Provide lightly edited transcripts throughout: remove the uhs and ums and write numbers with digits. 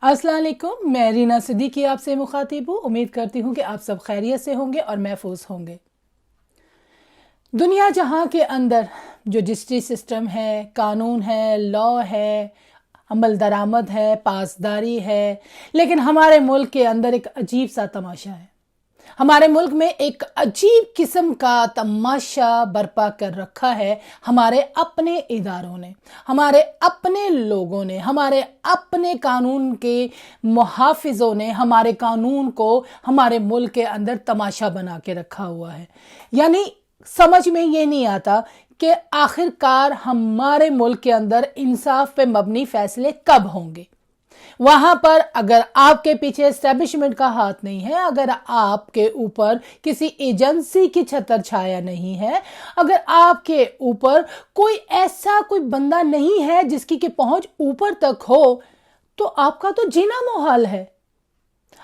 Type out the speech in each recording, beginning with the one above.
अस्सलाम वालेकुम, मैं रीना सिद्दीकी आपसे मुखातिब हूँ। उम्मीद करती हूँ कि आप सब खैरियत से होंगे और महफूज होंगे। दुनिया जहाँ के अंदर जो जस्टिस सिस्टम है, कानून है, लॉ है, अमल दरामद है, पासदारी है, लेकिन हमारे मुल्क के अंदर एक अजीब सा तमाशा है। हमारे मुल्क में एक अजीब किस्म का तमाशा बर्पा कर रखा है हमारे अपने इदारों ने, हमारे अपने लोगों ने, हमारे अपने कानून के मुहाफिजों ने हमारे कानून को हमारे मुल्क के अंदर तमाशा बना के रखा हुआ है। यानी समझ में ये नहीं आता कि आखिरकार हमारे मुल्क के अंदर इंसाफ पे मबनी फैसले कब होंगे। वहां पर अगर आपके पीछे एस्टेब्लिशमेंट का हाथ नहीं है, अगर आपके ऊपर किसी एजेंसी की छतर छाया नहीं है, अगर आपके ऊपर कोई बंदा नहीं है जिसकी की पहुंच ऊपर तक हो, तो आपका तो जीना मुहाल है।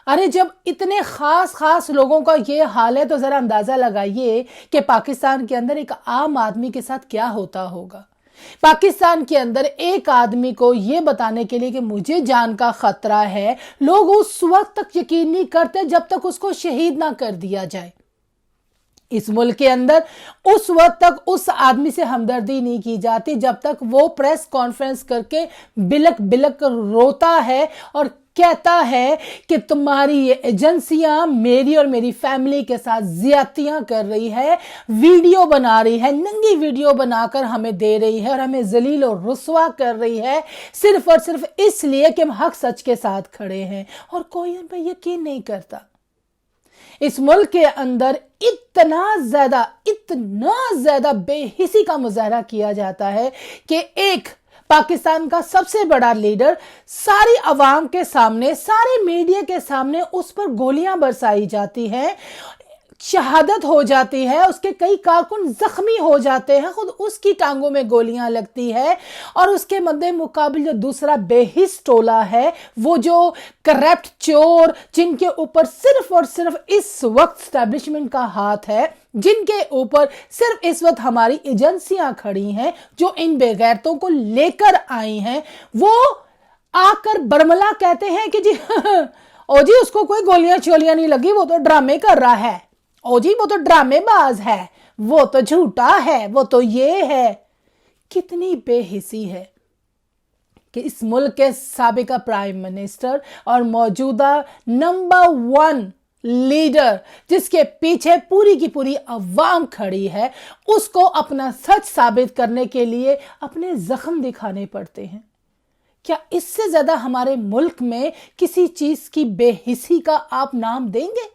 अरे जब इतने खास लोगों का ये हाल है तो जरा अंदाजा लगाइए कि पाकिस्तान के अंदर एक आम आदमी के साथ क्या होता होगा। पाकिस्तान के अंदर एक आदमी को यह बताने के लिए कि मुझे जान का खतरा है, लोग उस वक्त तक यकीन नहीं करते जब तक उसको शहीद ना कर दिया जाए। इस मुल्क के अंदर उस वक्त तक उस आदमी से हमदर्दी नहीं की जाती जब तक वो प्रेस कॉन्फ्रेंस करके बिलक बिलक रोता है और कहता है कि तुम्हारी ये एजेंसियां मेरी और मेरी फैमिली के साथ ज्यादतियां कर रही है, वीडियो बना रही है, नंगी वीडियो बनाकर हमें दे रही है और हमें जलील और रुस्वा कर रही है, सिर्फ और सिर्फ इसलिए कि हम हक सच के साथ खड़े हैं और कोई उन पर यकीन नहीं करता। इस मुल्क के अंदर इतना ज्यादा बेहिसी का मुजाहरा किया जाता है कि एक पाकिस्तान का सबसे बड़ा लीडर सारी अवाम के सामने, सारे मीडिया के सामने उस पर गोलियां बरसाई जाती हैं, शहादत हो जाती है, उसके कई कारकुन जख्मी हो जाते हैं, खुद उसकी टांगों में गोलियां लगती है और उसके मद्दे मुकाबिल जो दूसरा बेहिस टोला है, वो जो करप्ट चोर जिनके ऊपर सिर्फ और सिर्फ इस वक्त एस्टैब्लिशमेंट का हाथ है, जिनके ऊपर सिर्फ इस वक्त हमारी एजेंसियां खड़ी हैं जो इन बेगैरतों को लेकर आई हैं, वो आकर बरमला कहते हैं कि जी ओ जी उसको कोई गोलियां चोलियां नहीं लगी, वो तो ड्रामे कर रहा है, ओ जी वो तो ड्रामेबाज है, वो तो झूठा है, वो तो ये है। कितनी बेहिसी है कि इस मुल्क के साबिका प्राइम मिनिस्टर और मौजूदा नंबर 1 लीडर जिसके पीछे पूरी की पूरी अवाम खड़ी है, उसको अपना सच साबित करने के लिए अपने जख्म दिखाने पड़ते हैं। क्या इससे ज्यादा हमारे मुल्क में किसी चीज की बेहिसी का आप नाम देंगे?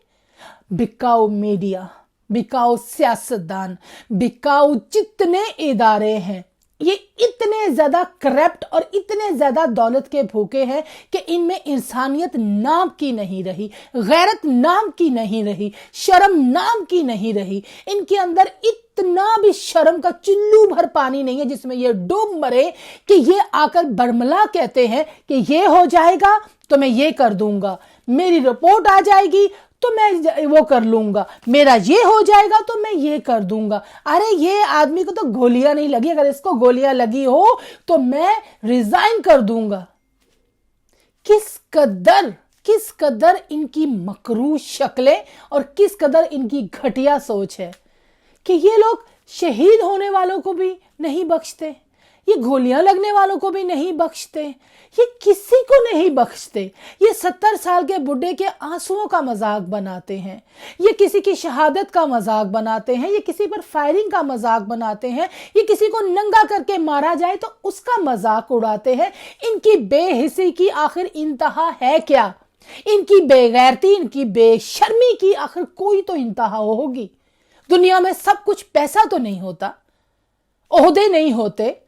बिकाऊ मीडिया, बिकाऊ सियासतदान, बिकाऊ जितने इदारे हैं, ये इतने ज्यादा करप्ट और इतने ज्यादा दौलत के भूखे हैं कि इनमें इंसानियत नाम की नहीं रही, गैरत नाम की नहीं रही, शर्म नाम की नहीं रही। इनके अंदर इतना भी शर्म का चुल्लू भर पानी नहीं है जिसमें ये डूब मरे कि ये आकर बरमला कहते हैं कि ये हो जाएगा तो मैं ये कर दूंगा, मेरी रिपोर्ट आ जाएगी तो मैं वो कर लूंगा, मेरा ये हो जाएगा तो मैं ये कर दूंगा। अरे ये आदमी को तो गोलियां नहीं लगी, अगर इसको गोलियां लगी हो तो मैं रिजाइन कर दूंगा। किस कदर इनकी मकरू शक्लें और किस कदर इनकी घटिया सोच है कि ये लोग शहीद होने वालों को भी नहीं बख्शते, ये गोलियां लगने वालों को भी नहीं बख्शते, ये किसी को नहीं बख्शते। ये 70 साल के बुढ़े के आंसुओं का मजाक बनाते हैं, ये किसी की शहादत का मजाक बनाते हैं, ये किसी पर फायरिंग का मजाक बनाते हैं, ये किसी को नंगा करके मारा जाए तो उसका मजाक उड़ाते हैं। इनकी बेहिसी की आखिर इंतहा है क्या? इनकी बेगैरती, इनकी बेशर्मी की आखिर कोई तो इंतहा होगी। दुनिया में सब कुछ पैसा तो नहीं होता, ओहदे नहीं होते।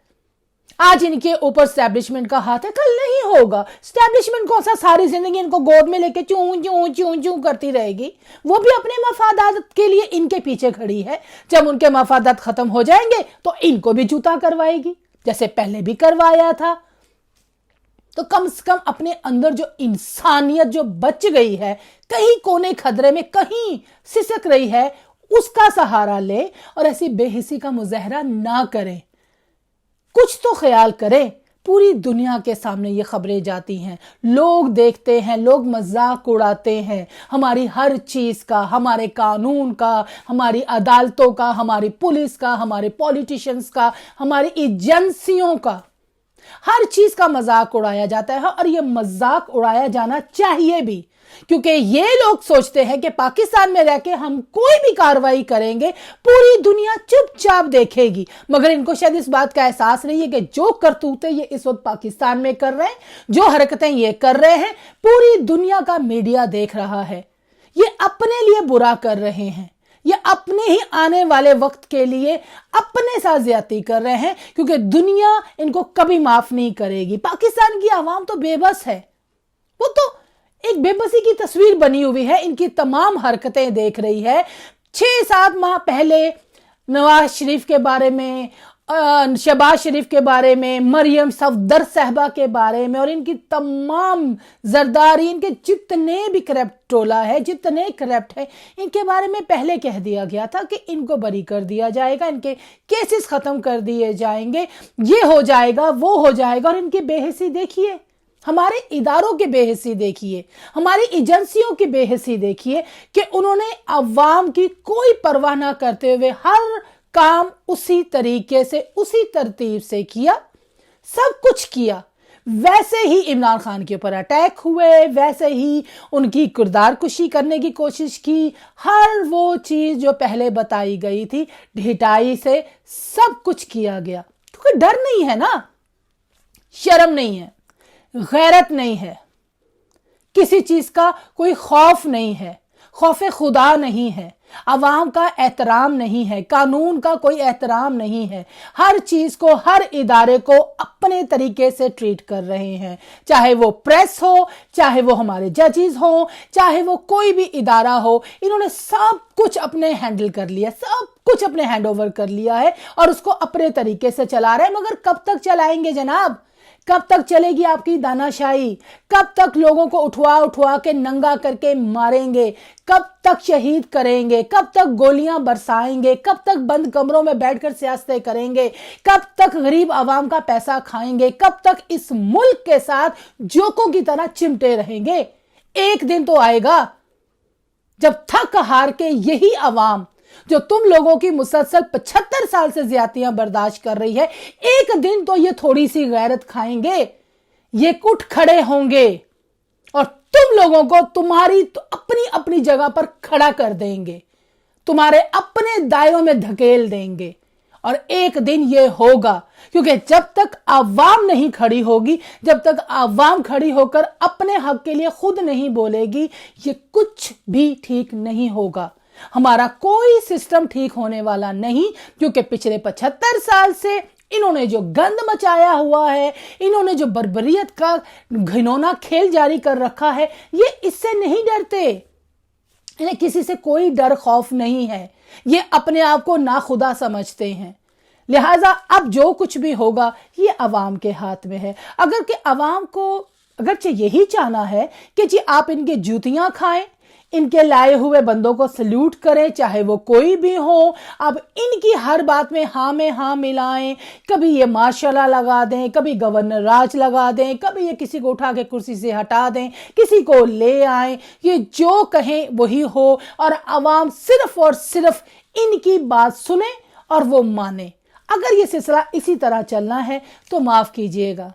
आज इनके ऊपर एस्टैब्लिशमेंट का हाथ है, कल नहीं होगा। एस्टैब्लिशमेंट कौन सा सारी जिंदगी इनको गोद में लेके चूं चूं चूं चूं करती रहेगी? वो भी अपने मफादात के लिए इनके पीछे खड़ी है। जब उनके मफादात खत्म हो जाएंगे तो इनको भी जूता करवाएगी, जैसे पहले भी करवाया था। तो कम से कम अपने अंदर जो इंसानियत जो बच गई है, कहीं कोने खदरे में कहीं सिसक रही है, उसका सहारा ले और ऐसी बेहिसी का मुजाहरा ना करें। कुछ तो ख्याल करें। पूरी दुनिया के सामने ये खबरें जाती हैं, लोग देखते हैं, लोग मजाक उड़ाते हैं हमारी हर चीज का, हमारे कानून का, हमारी अदालतों का, हमारी पुलिस का, हमारे पॉलिटिशियंस का, हमारी एजेंसियों का, हर चीज का मजाक उड़ाया जाता है। और ये मजाक उड़ाया जाना चाहिए भी, क्योंकि ये लोग सोचते हैं कि पाकिस्तान में रह के हम कोई भी कार्रवाई करेंगे पूरी दुनिया चुपचाप देखेगी। मगर इनको शायद इस बात का एहसास नहीं है कि जो करतूतें ये इस वक्त पाकिस्तान में कर रहे हैं, जो हरकतें ये कर रहे हैं, पूरी दुनिया का मीडिया देख रहा है। ये अपने लिए बुरा कर रहे हैं, ये अपने ही आने वाले वक्त के लिए अपने साथ ज्यादती कर रहे हैं, क्योंकि दुनिया इनको कभी माफ नहीं करेगी। पाकिस्तान की आवाम तो बेबस है, वो तो एक बेबसी की तस्वीर बनी हुई है, इनकी तमाम हरकतें देख रही है। 6-7 माह पहले नवाज शरीफ के बारे में, शहबाज शरीफ के बारे में, मरियम सफदर साहबा के बारे में और इनकी तमाम जरदारी, इनके जितने भी करप्ट टोला है, जितने करप्ट है, इनके बारे में पहले कह दिया गया था कि इनको बरी कर दिया जाएगा, इनके केसेस खत्म कर दिए जाएंगे, ये हो जाएगा, वो हो जाएगा। और इनकी बेहिसी देखिए, हमारे इदारों की बेहिसी देखिए, हमारी एजेंसियों की बेहिसी देखिए कि उन्होंने अवाम की कोई परवाह ना करते हुए हर काम उसी तरीके से, उसी तरतीब से किया, सब कुछ किया। वैसे ही इमरान खान के ऊपर अटैक हुए, वैसे ही उनकी किरदार कुशी करने की कोशिश की, हर वो चीज जो पहले बताई गई थी ढिठाई से सब कुछ किया गया। क्योंकि डर नहीं है ना, शर्म नहीं है, गैरत नहीं है, किसी चीज का कोई खौफ नहीं है, खौफे खुदा नहीं है, अवाम का एहतराम नहीं है, कानून का कोई एहतराम नहीं है। हर चीज को, हर इदारे को अपने तरीके से ट्रीट कर रहे हैं, चाहे वो प्रेस हो, चाहे वो हमारे जजेस हो, चाहे वो कोई भी इदारा हो। इन्होंने सब कुछ अपने हैंडल कर लिया, सब कुछ अपने हैंड ओवर कर लिया है और उसको अपने तरीके से चला रहे हैं। मगर कब तक चलाएंगे जनाब? कब तक चलेगी आपकी दानाशाही? कब तक लोगों को उठवा उठवा के नंगा करके मारेंगे? कब तक शहीद करेंगे? कब तक गोलियां बरसाएंगे? कब तक बंद कमरों में बैठकर सियासतें करेंगे? कब तक गरीब आवाम का पैसा खाएंगे? कब तक इस मुल्क के साथ जोकों की तरह चिमटे रहेंगे? एक दिन तो आएगा जब थक हार के यही आवाम जो तुम लोगों की मुसलसल 75 साल से ज्यादतियां बर्दाश्त कर रही है, एक दिन तो ये थोड़ी सी गैरत खाएंगे, ये उठ खड़े होंगे और तुम लोगों को तुम्हारी तो अपनी अपनी जगह पर खड़ा कर देंगे, तुम्हारे अपने दायरों में धकेल देंगे। और एक दिन ये होगा, क्योंकि जब तक आवाम नहीं खड़ी होगी, जब तक आवाम खड़ी होकर अपने हक के लिए खुद नहीं बोलेगी, ये कुछ भी ठीक नहीं होगा। हमारा कोई सिस्टम ठीक होने वाला नहीं, क्योंकि पिछले 75 साल से इन्होंने जो गंद मचाया हुआ है, इन्होंने जो बर्बरियत का घिनौना खेल जारी कर रखा है, ये इससे नहीं डरते। इन्हें किसी से कोई डर खौफ नहीं है, ये अपने आप को नाखुदा समझते हैं। लिहाजा अब जो कुछ भी होगा ये अवाम के हाथ में है। अगर कि अवाम को अगरचे यही चाहना है कि जी आप इनके जूतियां खाएं, इनके लाए हुए बंदों को सल्यूट करें, चाहे वो कोई भी हो, अब इनकी हर बात में हाँ मिलाएं, कभी ये माशाल्लाह लगा दें, कभी गवर्नर राज लगा दें, कभी ये किसी को उठा के कुर्सी से हटा दें, किसी को ले आएं, ये जो कहें वही हो और अवाम सिर्फ और सिर्फ इनकी बात सुने और वो माने। अगर ये सिलसिला इसी तरह चलना है तो माफ कीजिएगा,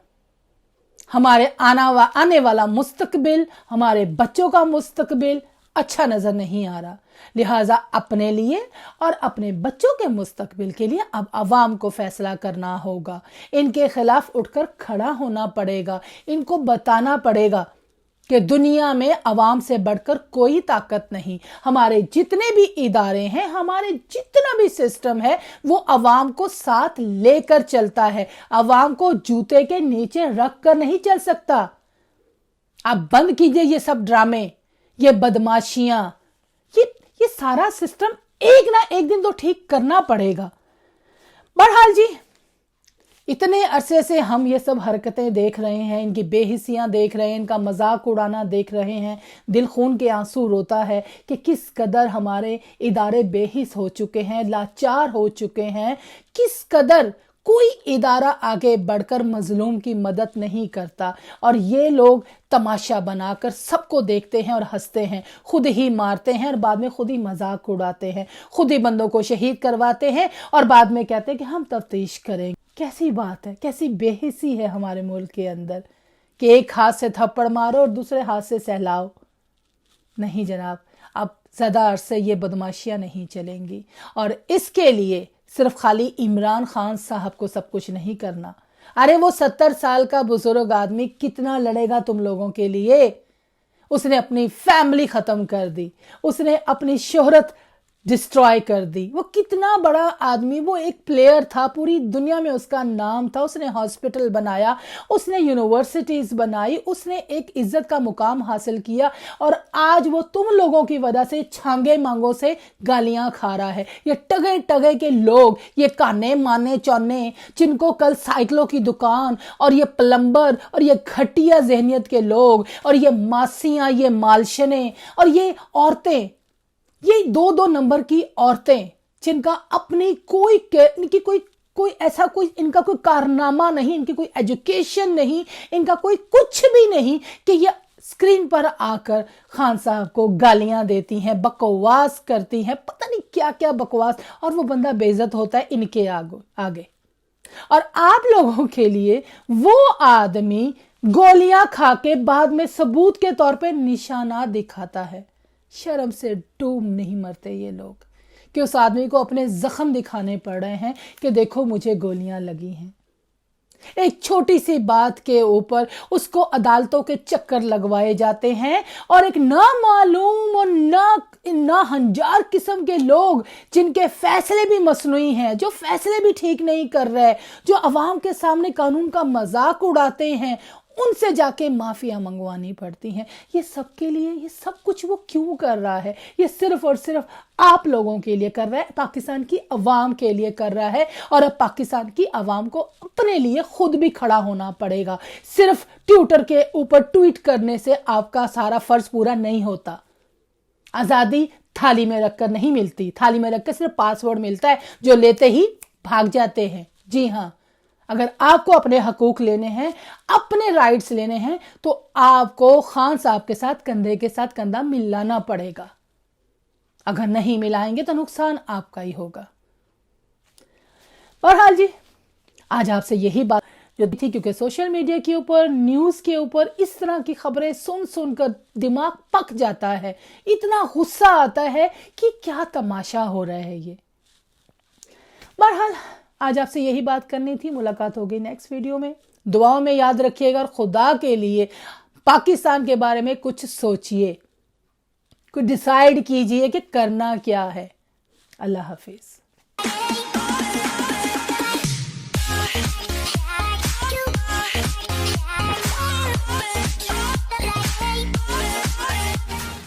हमारे आने वाला मुस्तकबिल, हमारे बच्चों का मुस्तकबिल अच्छा नजर नहीं आ रहा। लिहाजा अपने लिए और अपने बच्चों के मुस्तकबिल के लिए अब अवाम को फैसला करना होगा। इनके खिलाफ उठकर खड़ा होना पड़ेगा, इनको बताना पड़ेगा कि दुनिया में अवाम से बढ़कर कोई ताकत नहीं। हमारे जितने भी इदारे हैं, हमारे जितना भी सिस्टम है, वो अवाम को साथ लेकर चलता है, अवाम को जूते के नीचे रख कर नहीं चल सकता। आप बंद कीजिए ये सब ड्रामे, ये बदमाशियां, ये सारा सिस्टम एक ना एक दिन तो ठीक करना पड़ेगा। बहरहाल जी, इतने अरसे से हम ये सब हरकतें देख रहे हैं, इनकी बेहिसियां देख रहे हैं, इनका मजाक उड़ाना देख रहे हैं, दिल खून के आंसू रोता है कि किस कदर हमारे इदारे बेहिस हो चुके हैं, लाचार हो चुके हैं, किस कदर कोई इदारा आगे बढ़कर मजलूम की मदद नहीं करता, और ये लोग तमाशा बनाकर सबको देखते हैं और हंसते हैं, खुद ही मारते हैं और बाद में खुद ही मजाक उड़ाते हैं, खुद ही बंदों को शहीद करवाते हैं और बाद में कहते हैं कि हम तफ्तीश करेंगे। कैसी बात है, कैसी बेहिसी है हमारे मुल्क के अंदर कि एक हाथ से थप्पड़ मारो और दूसरे हाथ से सहलाओ। नहीं जनाब, अब ज़्यादा अरसे ये बदमाशियां नहीं चलेंगी, और इसके लिए सिर्फ खाली इमरान खान साहब को सब कुछ नहीं करना। अरे वो 70 साल का बुजुर्ग आदमी कितना लड़ेगा तुम लोगों के लिए? उसने अपनी फैमिली खत्म कर दी, उसने अपनी शोहरत डिस्ट्रॉय कर दी। वो कितना बड़ा आदमी, वो एक प्लेयर था, पूरी दुनिया में उसका नाम था, उसने हॉस्पिटल बनाया, उसने यूनिवर्सिटीज बनाई, उसने एक इज्जत का मुकाम हासिल किया, और आज वो तुम लोगों की वजह से छांगे मांगों से गालियां खा रहा है। ये टगे टगे के लोग, ये काने माने चौने, जिनको कल साइकिलों की दुकान, और ये प्लम्बर, और ये घटिया जहनियत के लोग, और ये मासियां, ये मालशने, और ये औरतें, ये 2-2 नंबर की औरतें, जिनका अपनी इनकी कोई ऐसा कोई इनका कोई कारनामा नहीं, इनकी कोई एजुकेशन नहीं, इनका कोई कुछ भी नहीं, कि ये स्क्रीन पर आकर खान साहब को गालियां देती हैं, बकवास करती हैं, पता नहीं क्या क्या बकवास, और वो बंदा बेइज्जत होता है इनके आगे। और आप लोगों के लिए वो आदमी गोलियां खा के बाद में सबूत के तौर पे निशाना दिखाता है। शर्म से डूब नहीं मरते ये लोग कि उस आदमी को अपने जख्म दिखाने पड़ रहे हैं कि देखो मुझे गोलियां लगी हैं। एक छोटी सी बात के ऊपर उसको अदालतों के चक्कर लगवाए जाते हैं, और एक नामालूम और ना हंजार किस्म के लोग, जिनके फैसले भी मसनूई हैं, जो फैसले भी ठीक नहीं कर रहे, जो अवाम के सामने कानून का मजाक उड़ाते हैं, उनसे जाके माफिया मंगवानी पड़ती हैं। ये सब के लिए, ये सब कुछ वो क्यों कर रहा है? ये सिर्फ और सिर्फ आप लोगों के लिए कर रहा है, पाकिस्तान की अवाम के लिए कर रहा है, और अब पाकिस्तान की अवाम को अपने लिए खुद भी खड़ा होना पड़ेगा। सिर्फ ट्विटर के ऊपर ट्वीट करने से आपका सारा फर्ज पूरा नहीं होता। आजादी थाली में रखकर नहीं मिलती, थाली में रखकर सिर्फ पासवर्ड मिलता है, जो लेते ही भाग जाते हैं। जी हाँ, अगर आपको अपने हकूक लेने हैं, अपने राइट्स लेने हैं, तो आपको खान साहब के साथ कंधे के साथ कंधा मिलाना पड़ेगा। अगर नहीं मिलाएंगे तो नुकसान आपका ही होगा। बहरहाल जी, आज आपसे यही बात जो थी, क्योंकि सोशल मीडिया के ऊपर, न्यूज़ के ऊपर इस तरह की खबरें सुनकर दिमाग पक जाता है, इतना गुस्सा आता है कि क्या तमाशा हो रहा है ये। बहरहाल आज आपसे यही बात करनी थी। मुलाकात होगी नेक्स्ट वीडियो में। दुआओं में याद रखिएगा, और खुदा के लिए पाकिस्तान के बारे में कुछ सोचिए, कुछ डिसाइड कीजिए कि करना क्या है। अल्लाह हाफिज।